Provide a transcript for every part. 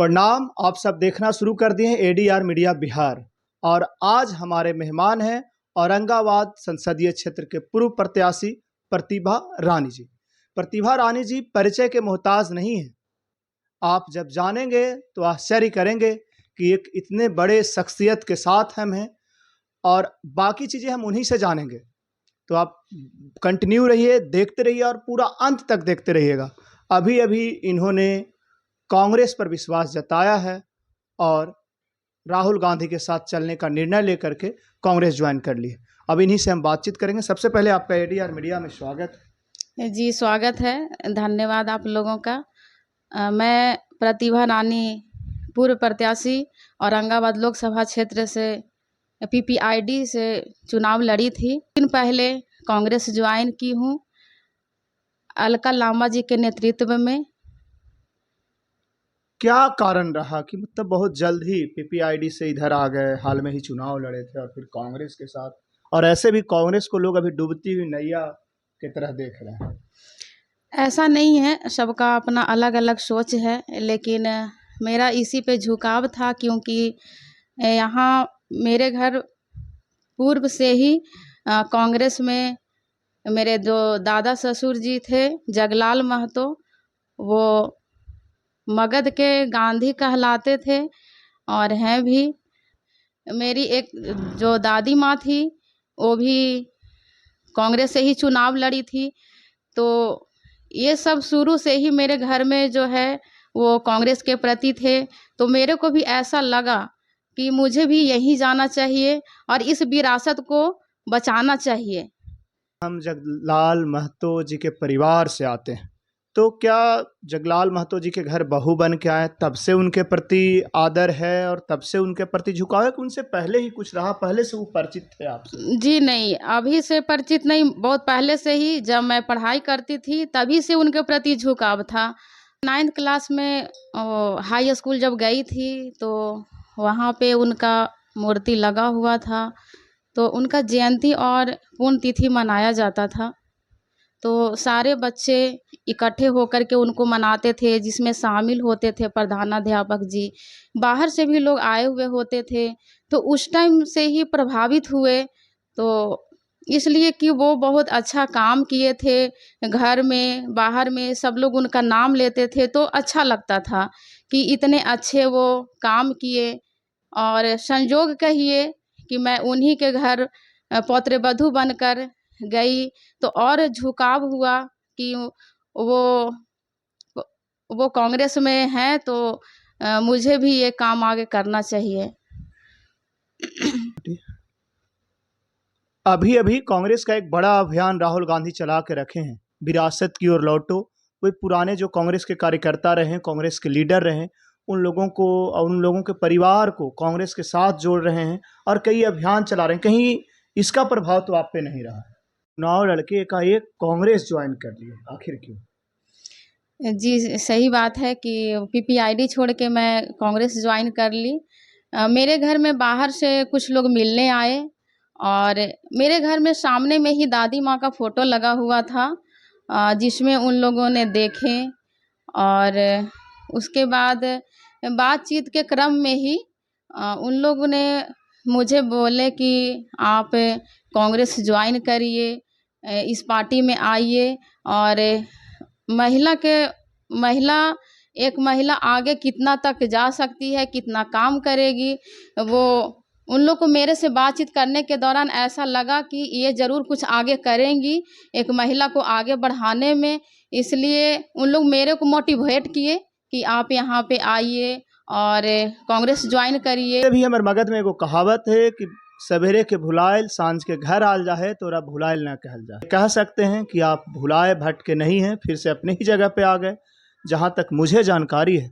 प्रणाम। आप सब देखना शुरू कर दिए हैं एडीआर मीडिया बिहार। और आज हमारे मेहमान हैं औरंगाबाद संसदीय क्षेत्र के पूर्व प्रत्याशी प्रतिभा रानी जी। प्रतिभा रानी जी परिचय के मोहताज नहीं है। आप जब जानेंगे तो आश्चर्य करेंगे कि एक इतने बड़े शख्सियत के साथ हम हैं और बाकी चीज़ें हम उन्हीं से जानेंगे। तो आप कंटिन्यू रहिए, देखते रहिए और पूरा अंत तक देखते रहिएगा। अभी अभी इन्होंने कांग्रेस पर विश्वास जताया है और राहुल गांधी के साथ चलने का निर्णय लेकर के कांग्रेस ज्वाइन कर ली है। अब इन्हीं से हम बातचीत करेंगे। सबसे पहले आपका एडीआर मीडिया में स्वागत है। जी स्वागत है, धन्यवाद आप लोगों का। मैं प्रतिभा रानी पूर्व प्रत्याशी औरंगाबाद लोकसभा क्षेत्र से पीपीआईडी से चुनाव लड़ी थी। दिन पहले कांग्रेस ज्वाइन की हूँ अलका लांबा जी के नेतृत्व में। क्या कारण रहा कि मतलब बहुत जल्द ही पीपीआईडी से इधर आ गए? हाल में ही चुनाव लड़े थे और फिर कांग्रेस के साथ, और ऐसे भी कांग्रेस को लोग अभी डूबती हुई नैया की तरह देख रहे हैं। ऐसा नहीं है, सबका अपना अलग अलग सोच है, लेकिन मेरा इसी पे झुकाव था क्योंकि यहाँ मेरे घर पूर्व से ही कांग्रेस में मेरे जो दादा ससुर जी थे जगलाल महतो, वो मगध के गांधी कहलाते थे और हैं भी। मेरी एक जो दादी माँ थी वो भी कांग्रेस से ही चुनाव लड़ी थी। तो ये सब शुरू से ही मेरे घर में जो है वो कांग्रेस के प्रति थे। तो मेरे को भी ऐसा लगा कि मुझे भी यहीं जाना चाहिए और इस विरासत को बचाना चाहिए। हम जगलाल महतो जी के परिवार से आते हैं, तो क्या जगलाल महतो जी के घर बहू बन के आए तब से उनके प्रति आदर है और तब से उनके प्रति झुकाव है कि उनसे पहले ही कुछ रहा, पहले से वो परिचित थे आपसे? जी नहीं, अभी से परिचित नहीं, बहुत पहले से ही जब मैं पढ़ाई करती थी तभी से उनके प्रति झुकाव था। 9th क्लास में हाई स्कूल जब गई थी तो वहाँ पे उनका मूर्ति लगा हुआ था, तो उनका जयंती और पुण्यतिथि मनाया जाता था। तो सारे बच्चे इकट्ठे होकर के उनको मनाते थे, जिसमें शामिल होते थे प्रधानाध्यापक जी, बाहर से भी लोग आए हुए होते थे। तो उस टाइम से ही प्रभावित हुए, तो इसलिए कि वो बहुत अच्छा काम किए थे। घर में बाहर में सब लोग उनका नाम लेते थे, तो अच्छा लगता था कि इतने अच्छे वो काम किए। और संयोग कहिए कि मैं उन्हीं के घर पौत्र वधू बनकर गई, तो और झुकाव हुआ कि वो वो कांग्रेस में हैं, तो मुझे भी ये काम आगे करना चाहिए। अभी अभी कांग्रेस का एक बड़ा अभियान राहुल गांधी चला के रखे हैं, विरासत की ओर लौटो। वे पुराने जो कांग्रेस के कार्यकर्ता रहे, कांग्रेस के लीडर रहे, उन लोगों को और उन लोगों के परिवार को कांग्रेस के साथ जोड़ रहे हैं और कई अभियान चला रहे हैं। कहीं इसका प्रभाव तो आप पे नहीं रहा? चुनाव लड़के एकाएक कांग्रेस ज्वाइन कर लिए, आखिर क्यों? जी सही बात है कि पीपीआईडी छोड़ के मैं कांग्रेस ज्वाइन कर ली। मेरे घर में बाहर से कुछ लोग मिलने आए और मेरे घर में सामने में ही दादी माँ का फोटो लगा हुआ था, जिसमें उन लोगों ने देखे। और उसके बाद बातचीत के क्रम में ही उन लोगों ने मुझे बोले कि आप कांग्रेस ज्वाइन करिए, इस पार्टी में आइए। और महिला एक महिला आगे कितना तक जा सकती है, कितना काम करेगी, वो उन लोग को मेरे से बातचीत करने के दौरान ऐसा लगा कि ये ज़रूर कुछ आगे करेंगी एक महिला को आगे बढ़ाने में। इसलिए उन लोग मेरे को मोटिवेट किए कि आप यहाँ पे आइए और कांग्रेस ज्वाइन करिए। भी हमारे मगध में एगो कहावत है कि सवेरे के भुलायल सांझ के घर आल जाए तो रब भुलायल ना कहल जाए। कह सकते हैं कि आप भुलाए भटके नहीं हैं, फिर से अपनी ही जगह पे आ गए। जहां तक मुझे जानकारी है,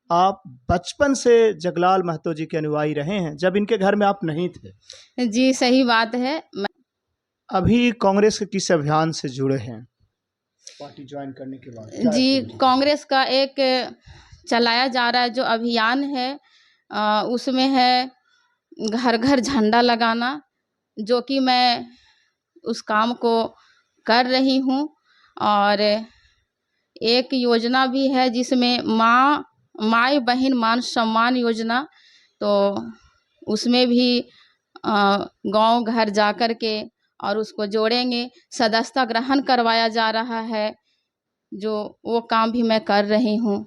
आप बचपन से जगलाल महतो जी के अनुयायी रहे हैं, जब इनके घर में आप नहीं थे। जी सही बात है। अभी कांग्रेस के किस अभियान से जुड़े हैं पार्टी ज्वाइन करने के बाद? जी कांग्रेस का एक चलाया जा रहा है जो अभियान है, उसमें है घर घर झंडा लगाना, जो कि मैं उस काम को कर रही हूँ। और एक योजना भी है जिसमें माँ माई बहन मान सम्मान योजना, तो उसमें भी गांव घर जा कर के और उसको जोड़ेंगे। सदस्यता ग्रहण करवाया जा रहा है, जो वो काम भी मैं कर रही हूँ।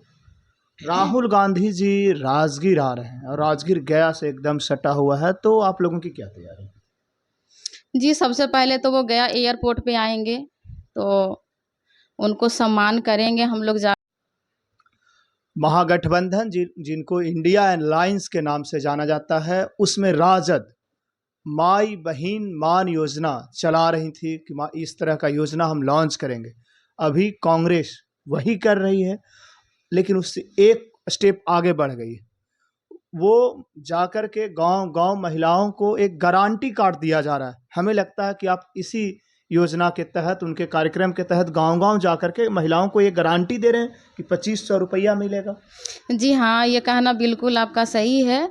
राहुल गांधी जी राजगीर आ रहे हैं और राजगीर गया से एकदम सटा हुआ है, तो आप लोगों की क्या तैयारी है? जी, सबसे पहले तो वो गया एयरपोर्ट पे आएंगे, तो उनको सम्मान करेंगे हम लोग जा। महागठबंधन जिनको इंडिया अलायंस के नाम से जाना जाता है, उसमें राजद माई बहिन मान योजना चला रही थी कि इस तरह का योजना हम लॉन्च करेंगे। अभी कांग्रेस वही कर रही है, लेकिन उससे एक स्टेप आगे बढ़ गई है। वो जाकर के गांव-गांव महिलाओं को एक गारंटी कार्ड दिया जा रहा है। हमें लगता है कि आप इसी योजना के तहत, उनके कार्यक्रम के तहत गांव-गांव जाकर के महिलाओं को ये गारंटी दे रहे हैं कि 2500 रुपया मिलेगा। जी हाँ, ये कहना बिल्कुल आपका सही है।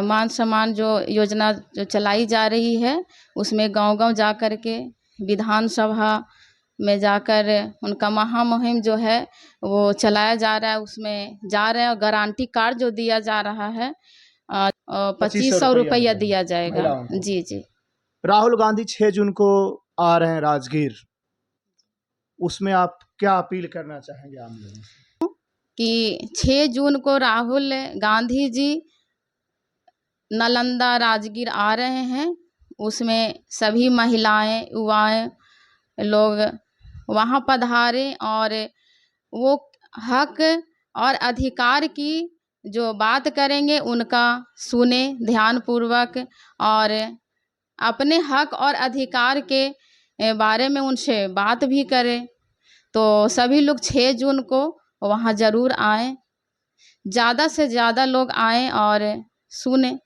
मान सम्मान जो योजना जो चलाई जा रही है, उसमें गांव-गांव जा कर के विधानसभा में जाकर उनका महामुहिम जो है वो चलाया जा रहा है, उसमें जा रहे हैं और गारंटी कार्ड जो दिया जा रहा है 2500 रुपया मिलेगा दिया जाएगा। महिलाओं को। जी जी। राहुल गांधी 6 जून को आ रहे हैं राजगीर, उसमें आप क्या अपील करना चाहेंगे आम लोगों से? कि 6 जून को राहुल गांधी जी नालंदा राजगीर आ रहे हैं, उसमें सभी महिलाएं युवाएं लोग वहाँ पधारें और वो हक और अधिकार की जो बात करेंगे उनका सुने ध्यानपूर्वक और अपने हक और अधिकार के बारे में उनसे बात भी करें। तो सभी लोग 6 जून को वहाँ ज़रूर आएँ, ज़्यादा से ज़्यादा लोग आएँ और सुने।